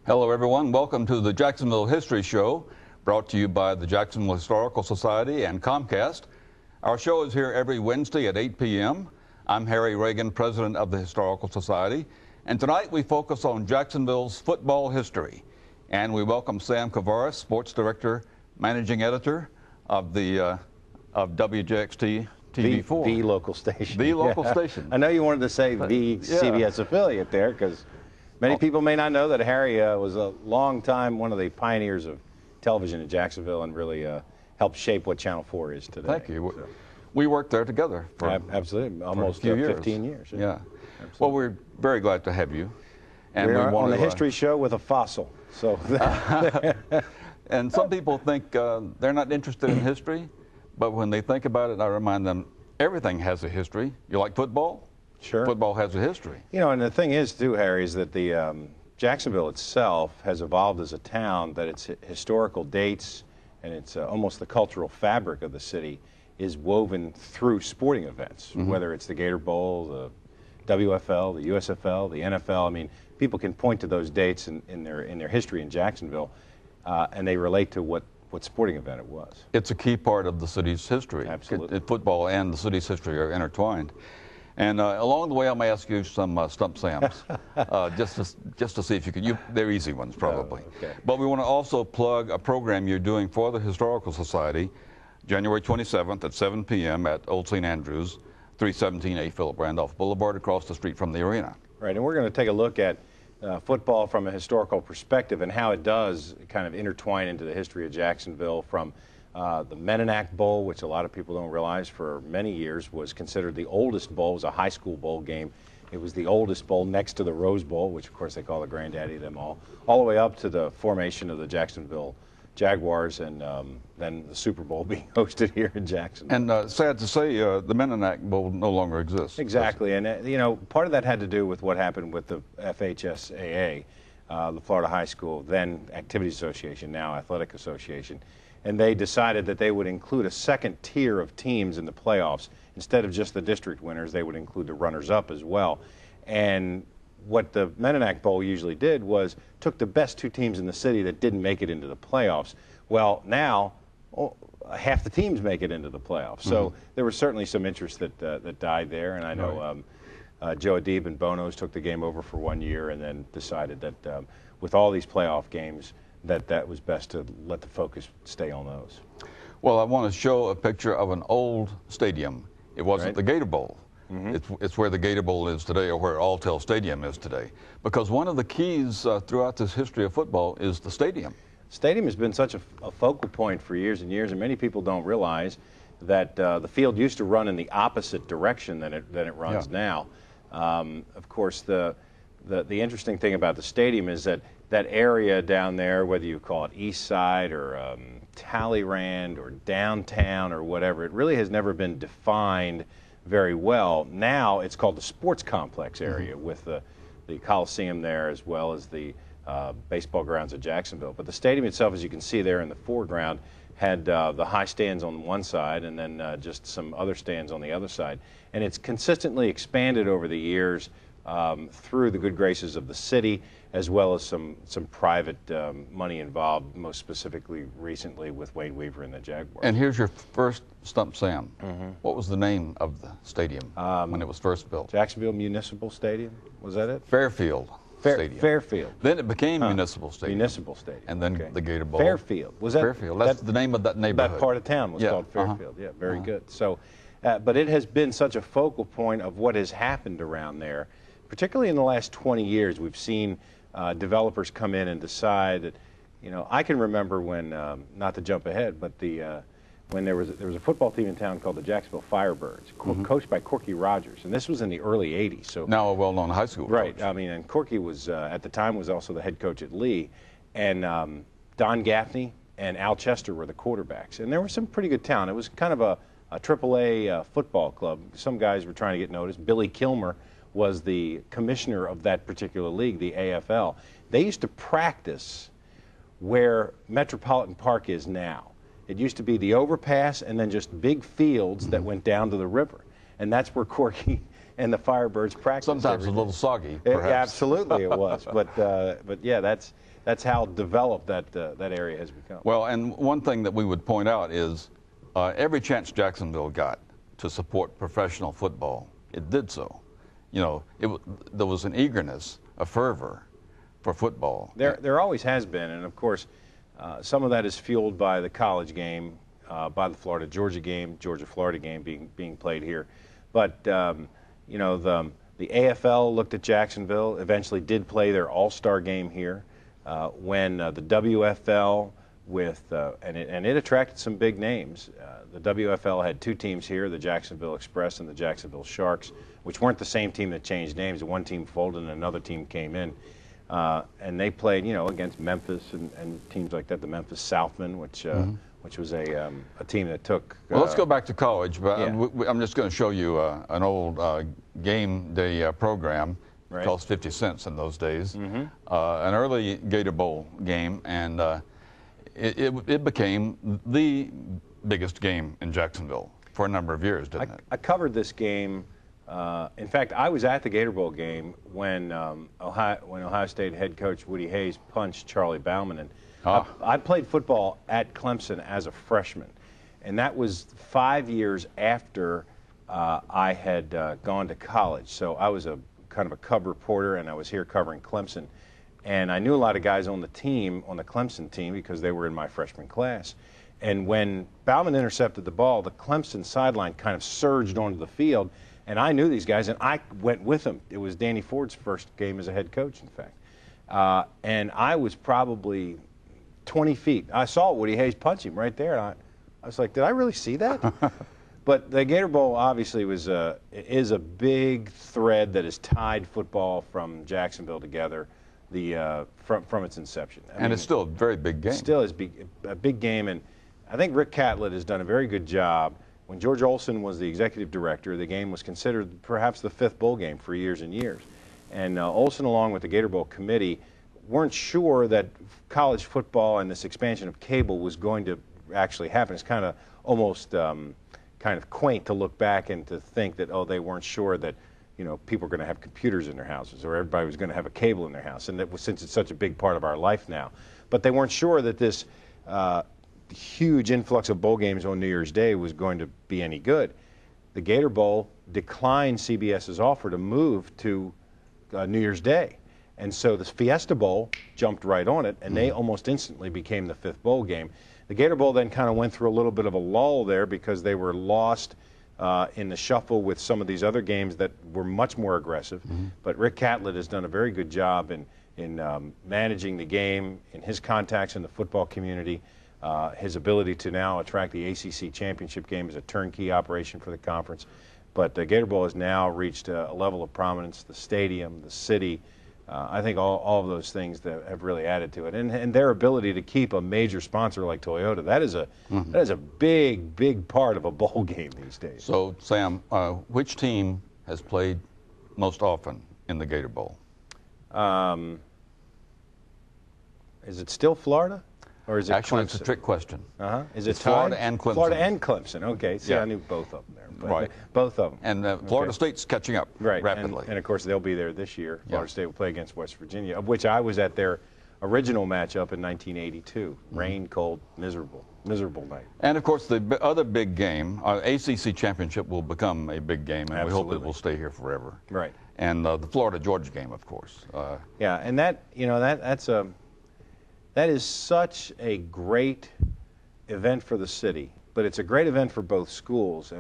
Hello, everyone. Welcome to the Jacksonville History Show, brought to you by the Jacksonville Historical Society and Comcast. Our show is here every Wednesday at 8 p.m. I'm Harry Reagan, president of the Historical Society, and tonight we focus on Jacksonville's football history. And we welcome Sam Kouvaris, sports director, managing editor of the WJXT TV4. The local station. The local station. I know you wanted to say the CBS affiliate there, because many people may not know that Harry was a long time one of the pioneers of television in Jacksonville and really helped shape what Channel 4 is today. Thank you. So. We worked there together for absolutely almost 15 years. Yeah. Well, we're very glad to have you. And we're on the History Show with a fossil. So. And some people think they're not interested in history, but when they think about it, I remind them everything has a history. You like football? Sure. Football has a history. You know, and the thing is, too, Harry, is that the Jacksonville itself has evolved as a town, that its historical dates and its almost the cultural fabric of the city is woven through sporting events, whether it's the Gator Bowl, the WFL, the USFL, the NFL. I mean, people can point to those dates in their history in Jacksonville, and they relate to what sporting event it was. It's a key part of the city's history. Absolutely. Football and the city's history are intertwined. And along the way, I may ask you some Stump Sams, just to see if you can. They're easy ones, probably. Oh, okay. But we want to also plug a program you're doing for the Historical Society, January 27th at 7 p.m. at Old St. Andrews, 317A Philip Randolph Boulevard, across the street from the arena. Right, and we're going to take a look at football from a historical perspective and how it does kind of intertwine into the history of Jacksonville, from the Mennonite Bowl, which a lot of people don't realize for many years was considered the oldest bowl. It was a high school bowl game. It was the oldest bowl next to the Rose Bowl, which of course they call the granddaddy of them all the way up to the formation of the Jacksonville Jaguars, and then the Super Bowl being hosted here in Jacksonville. And sad to say, the Mennonite Bowl no longer exists. Exactly, and you know, part of that had to do with what happened with the FHSAA, the Florida High School, then Activities Association, now Athletic Association, and they decided that they would include a second tier of teams in the playoffs. Instead of just the district winners, they would include the runners-up as well. And what the Mennonite Bowl usually did was took the best two teams in the city that didn't make it into the playoffs. Well, now half the teams make it into the playoffs. So there was certainly some interest that died there, and I know Joe Adib and Bonos took the game over for 1 year and then decided that with all these playoff games, that was best to let the focus stay on those. Well, I want to show a picture of an old stadium. It wasn't the Gator Bowl. It's where the Gator Bowl is today, or where Alltel Stadium is today. Because one of the keys throughout this history of football is the stadium. Stadium has been such a focal point for years and years, and many people don't realize that the field used to run in the opposite direction than it runs now. Of course, the interesting thing about the stadium is that area down there, whether you call it East Side or Talleyrand or downtown or whatever, it really has never been defined very well. Now it's called the sports complex area, with the Coliseum there, as well as the baseball grounds of Jacksonville. But the stadium itself, as you can see there in the foreground, had the high stands on one side and then just some other stands on the other side. And it's consistently expanded over the years through the good graces of the city, as well as some private money involved, most specifically recently with Wayne Weaver and the Jaguars. And here's your first Stump Sam. What was the name of the stadium when it was first built? Jacksonville Municipal Stadium, was that it? Fairfield Stadium. Fairfield. Then it became Municipal Stadium. Municipal Stadium. And then the Gator Bowl. Fairfield. Was that Fairfield? That's the name of that neighborhood. That part of town was called Fairfield. Yeah, very good. So, but it has been such a focal point of what has happened around there, particularly in the last 20 years. We've seen developers come in and decide that, you know, I can remember when, not to jump ahead, but when there was a football team in town called the Jacksonville Firebirds, coached by Corky Rogers, and this was in the early '80s. So now a well-known high school coach. Right. I mean, and Corky was at the time was also the head coach at Lee, and Don Gaffney and Al Chester were the quarterbacks, and there was some pretty good talent. It was kind of a AAA football club. Some guys were trying to get noticed. Billy Kilmer was the commissioner of that particular league, the AFL. They used to practice where Metropolitan Park is now. It used to be the overpass and then just big fields that went down to the river. And that's where Corky and the Firebirds practice. Sometimes a little soggy, perhaps. Absolutely, it was. But yeah, that's how developed that area has become. Well, and one thing that we would point out is every chance Jacksonville got to support professional football, it did so. You know, there was an eagerness, a fervor for football. There always has been, and of course, some of that is fueled by the college game, by the Florida-Georgia game, Georgia-Florida game being played here. But you know, the AFL looked at Jacksonville, eventually did play their All-Star game here. When the WFL and it attracted some big names. The WFL had two teams here, the Jacksonville Express and the Jacksonville Sharks, which weren't the same team that changed names. One team folded and another team came in. And they played, you know, against Memphis and teams like that, the Memphis Southmen, which was a team that took... well, let's go back to college, but yeah. I'm just going to show you an old game day program. Right. It cost 50 cents in those days. An early Gator Bowl game, and it became the biggest game in Jacksonville for a number of years, didn't it? I covered this game. In fact, I was at the Gator Bowl game when Ohio State head coach Woody Hayes punched Charlie Bauman. And I played football at Clemson as a freshman, and that was 5 years after I had gone to college. So I was kind of a cub reporter, and I was here covering Clemson. And I knew a lot of guys on the team, on the Clemson team, because they were in my freshman class. And when Bauman intercepted the ball, the Clemson sideline kind of surged onto the field, and I knew these guys, and I went with them. It was Danny Ford's first game as a head coach, in fact. And I was probably 20 feet. I saw Woody Hayes punch him right there, and I was like, did I really see that? But the Gator Bowl obviously is a big thread that has tied football from Jacksonville together from its inception. I mean, it's still a very big game. Still is a big game, and I think Rick Catlett has done a very good job. When George Olson was the executive director, the game was considered perhaps the fifth bowl game for years and years. And Olson, along with the Gator Bowl committee, weren't sure that college football and this expansion of cable was going to actually happen. It's kind of almost kind of quaint to look back and to think that, oh, they weren't sure that, you know, people were going to have computers in their houses or everybody was going to have a cable in their house, and that was, since it's such a big part of our life now. But they weren't sure that this huge influx of bowl games on New Year's Day was going to be any good. The Gator Bowl declined CBS's offer to move to New Year's Day. And so the Fiesta Bowl jumped right on it, and they almost instantly became the fifth bowl game. The Gator Bowl then kind of went through a little bit of a lull there because they were lost in the shuffle with some of these other games that were much more aggressive. But Rick Catlett has done a very good job in managing the game, in his contacts in the football community, his ability to now attract the ACC championship game as a turnkey operation for the conference. But the Gator Bowl has now reached a level of prominence, the stadium, the city. I think all of those things that have really added to it, and their ability to keep a major sponsor like Toyota, that is a big part of a bowl game these days. So, Sam, which team has played most often in the Gator Bowl? Is it still Florida, or is it Actually, Clemson? It's a trick question. Is it Florida and Clemson? Florida and Clemson. Okay, see, Yeah. I knew both of them there. But Right. Both of them. And Florida State's catching up rapidly. And of course, they'll be there this year. Florida Yeah. State will play against West Virginia, of which I was at their original matchup in 1982. Rain, cold, miserable night. And of course, the other big game, ACC championship, will become a big game, and we hope it Absolutely. will stay here forever. Right. And the Florida-Georgia game, of course. Yeah, and that is such a great event for the city, but it's a great event for both schools.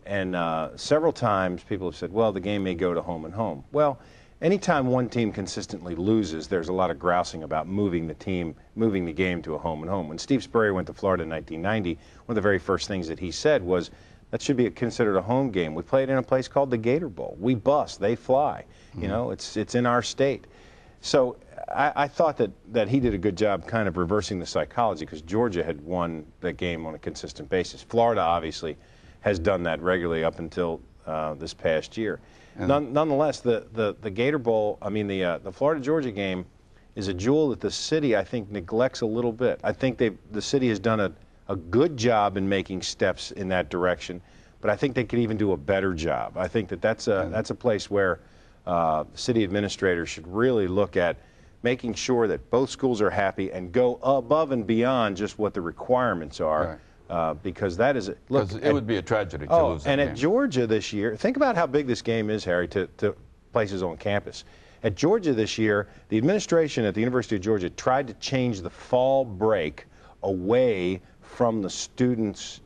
And several times people have said, well, the game may go to home and home. Well, anytime one team consistently loses, there's a lot of grousing about moving the game to a home and home. When Steve Spurrier went to Florida in 1990, one of the very first things that he said was, that should be considered a home game. We played in a place called the Gator Bowl. We bus, they fly. You know, it's in our state. So I thought that he did a good job kind of reversing the psychology, because Georgia had won that game on a consistent basis. Florida obviously has done that regularly up until this past year. Nonetheless, the Gator Bowl, I mean the Florida-Georgia game, is a jewel that the city, I think, neglects a little bit. I think the city has done a good job in making steps in that direction, but I think they could even do a better job. I think that that's a place where city administrators should really look at making sure that both schools are happy and go above and beyond just what the requirements are. Right. Because that is look. It would be a tragedy to lose that and game. At Georgia this year, think about how big this game is, Harry, to places on campus. At Georgia this year, the administration at the University of Georgia tried to change the fall break away from the students'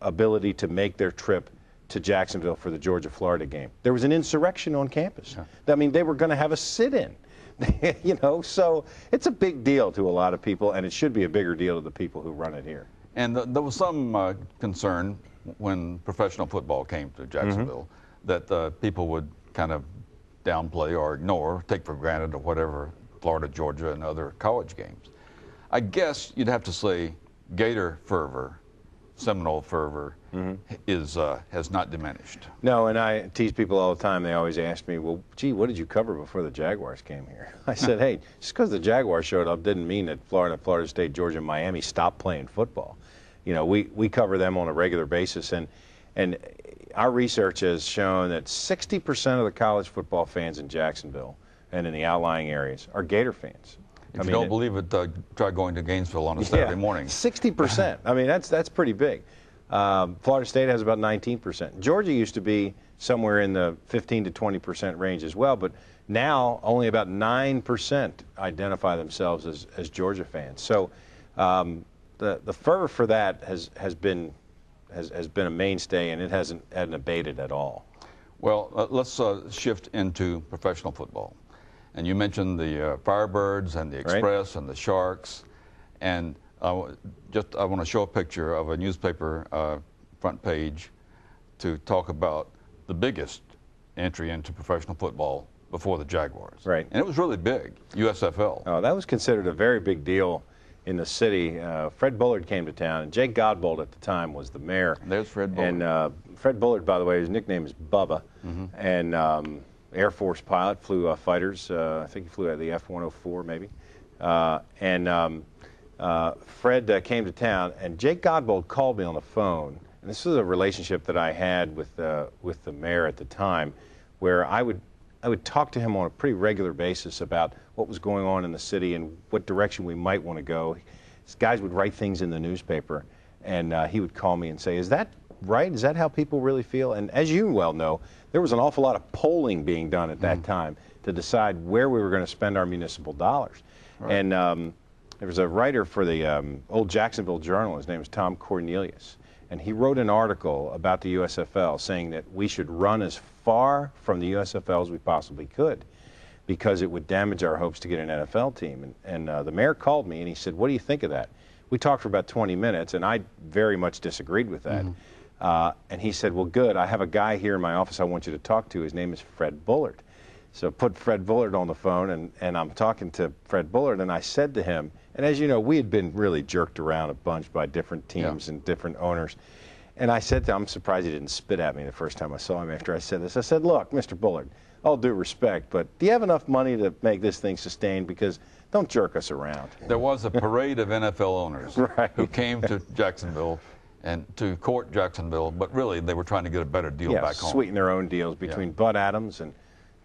ability to make their trip to Jacksonville for the Georgia-Florida game. There was an insurrection on campus. Yeah. I mean, they were going to have a sit-in. You know, so it's a big deal to a lot of people, and it should be a bigger deal to the people who run it here. And there was some concern when professional football came to Jacksonville that people would kind of downplay or ignore, take for granted, or whatever, Florida, Georgia, and other college games. I guess you'd have to say Gator fervor, Seminole fervor, has not diminished. No, and I tease people all the time. They always ask me, well, gee, what did you cover before the Jaguars came here? I said, hey, just because the Jaguars showed up didn't mean that Florida, Florida State, Georgia, and Miami stopped playing football. You know, we cover them on a regular basis, and our research has shown that 60% of the college football fans in Jacksonville and in the outlying areas are Gator fans. If you don't believe it, try going to Gainesville on a Saturday morning. 60%. I mean, that's pretty big. Florida State has about 19%. Georgia used to be somewhere in the 15 to 20% range as well, but now only about 9% identify themselves as Georgia fans. So the fervor for that has been a mainstay, and it hasn't abated at all. Well, let's shift into professional football. And you mentioned the Firebirds and the Express and the Sharks. And I want to show a picture of a newspaper front page to talk about the biggest entry into professional football before the Jaguars. Right. And it was really big, USFL. Oh, that was considered a very big deal in the city. Fred Bullard came to town, and Jake Godbold at the time was the mayor. There's Fred Bullard. And Fred Bullard, by the way, his nickname is Bubba. And Air Force pilot, flew fighters. I think he flew at the F-104 maybe. Fred came to town, and Jake Godbold called me on the phone. And this is a relationship that I had with the mayor at the time, where I would talk to him on a pretty regular basis about what was going on in the city and what direction we might want to go. These guys would write things in the newspaper, and he would call me and say, is that right? Is that how people really feel? And as you well know, there was an awful lot of polling being done at that time to decide where we were going to spend our municipal dollars. Right. And there was a writer for the old Jacksonville Journal. His name was Tom Cornelius. And he wrote an article about the USFL saying that we should run as far from the USFL as we possibly could because it would damage our hopes to get an NFL team. And the mayor called me and he said, what do you think of that? We talked for about 20 minutes, and I very much disagreed with that. And he said, well, good, I have a guy here in my office I want you to talk to. His name is Fred Bullard. So put Fred Bullard on the phone, and I'm talking to Fred Bullard, and I said to him, and as you know, we had been really jerked around a bunch by different teams and different owners. And I said to him, I'm surprised he didn't spit at me the first time I saw him after I said this. I said, look, Mr. Bullard, all due respect, but do you have enough money to make this thing sustained? Because don't jerk us around. There was a parade of NFL owners who came to Jacksonville and to court Jacksonville, but really they were trying to get a better deal back home. Sweeten their own deals between Bud Adams and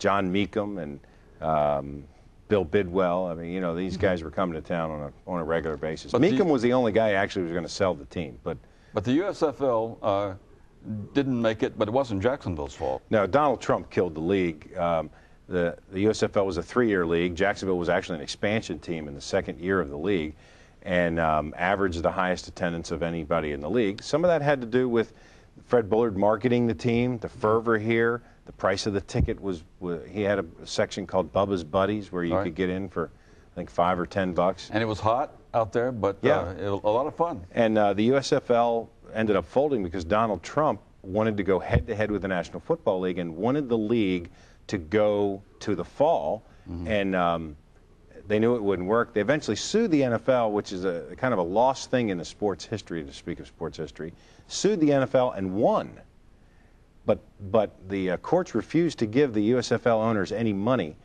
John Meekum and Bill Bidwell. I mean, you know, these guys were coming to town on a regular basis. But Meekum was the only guy who actually was going to sell the team. But the USFL didn't make it, but it wasn't Jacksonville's fault. No, Donald Trump killed the league. The USFL was a 3-year league. Jacksonville was actually an expansion team in the second year of the league, and averaged the highest attendance of anybody in the league. Some of that had to do with Fred Bullard marketing the team, the fervor here. The price of the ticket was he had a section called Bubba's Buddies where you could get in for, I think, $5 or $10. And it was hot out there, but a lot of fun. And the USFL ended up folding because Donald Trump wanted to go head-to-head with the National Football League and wanted the league to go to the fall. And they knew it wouldn't work. They eventually sued the NFL, which is a kind of a lost thing in the sports history, to speak of sports history, sued the NFL and won. But the courts refused to give the USFL owners any money.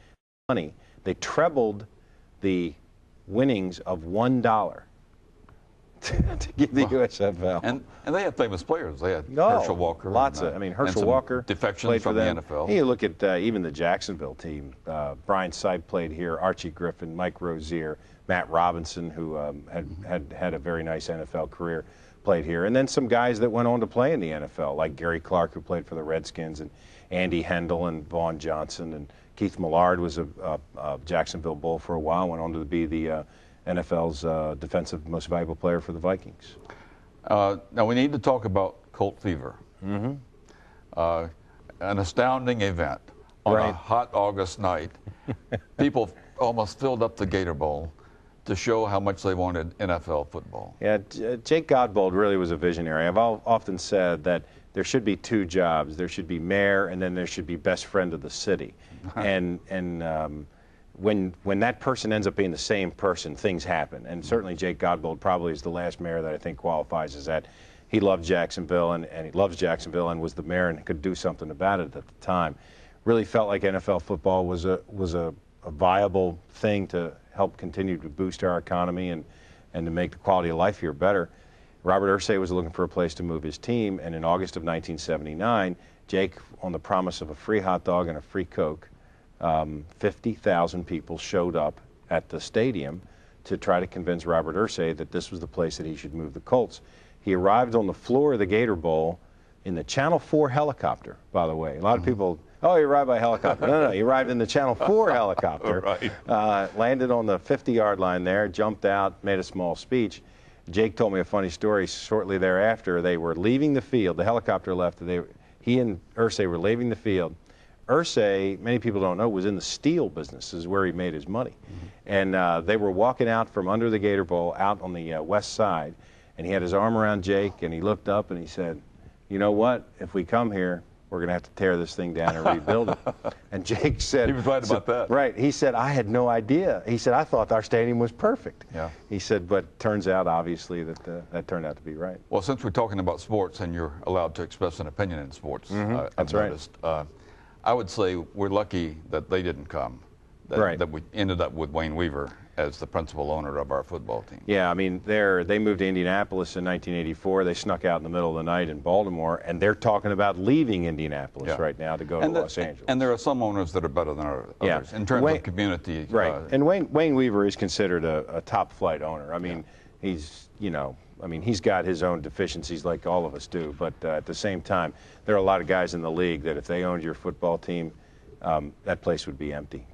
They trebled the winnings of $1 to give the USFL. And they had famous players. They had Herschel Walker. Lots of. I mean, Herschel Walker defections from the NFL. You look at even the Jacksonville team. Brian Sipe played here. Archie Griffin, Mike Rozier, Matt Robinson, who had a very nice NFL career, played here. And then some guys that went on to play in the NFL, like Gary Clark, who played for the Redskins, and Andy Hendel and Vaughn Johnson, and Keith Millard was a Jacksonville Bull for a while, went on to be the NFL's defensive most valuable player for the Vikings. Now we need to talk about Colt fever. Mm-hmm. An astounding event on a hot August night. People almost filled up the Gator Bowl to show how much they wanted NFL football. Yeah, Jake Godbold really was a visionary. I've often said that there should be two jobs. There should be mayor, and then there should be best friend of the city. And when that person ends up being the same person, things happen. And certainly Jake Godbold probably is the last mayor that I think qualifies as that. He loved Jacksonville, and he loves Jacksonville, and was the mayor and could do something about it at the time. Really felt like NFL football was a viable thing to help continue to boost our economy and to make the quality of life here better. Robert Irsay was looking for a place to move his team, and in August of 1979, Jake, on the promise of a free hot dog and a free Coke, 50,000 people showed up at the stadium to try to convince Robert Irsay that this was the place that he should move the Colts. He arrived on the floor of the Gator Bowl in the Channel 4 helicopter, by the way. A lot of people, oh, he arrived by helicopter. No, he arrived in the Channel 4 helicopter, landed on the 50-yard line there, jumped out, made a small speech. Jake told me a funny story. Shortly thereafter, they were leaving the field. The helicopter left. He and Irsay were leaving the field. Irsay, many people don't know, was in the steel business. This is where he made his money. Mm-hmm. And they were walking out from under the Gator Bowl out on the west side, and he had his arm around Jake, and he looked up and he said, you know what, if we come here, we're going to have to tear this thing down and rebuild it. And Jake said... He was right about that. Right. He said, I had no idea. He said, I thought our stadium was perfect. Yeah. He said, but turns out, obviously, that turned out to be right. Well, since we're talking about sports and you're allowed to express an opinion in sports, That's right. I would say we're lucky that they didn't come, that we ended up with Wayne Weaver as the principal owner of our football team. Yeah, I mean, they moved to Indianapolis in 1984. They snuck out in the middle of the night in Baltimore, and they're talking about leaving Indianapolis right now to go to Los Angeles. And there are some owners that are better than others in terms of community. Right, and Wayne Weaver is considered a top-flight owner. I mean, he's got his own deficiencies like all of us do, but at the same time, there are a lot of guys in the league that if they owned your football team, that place would be empty.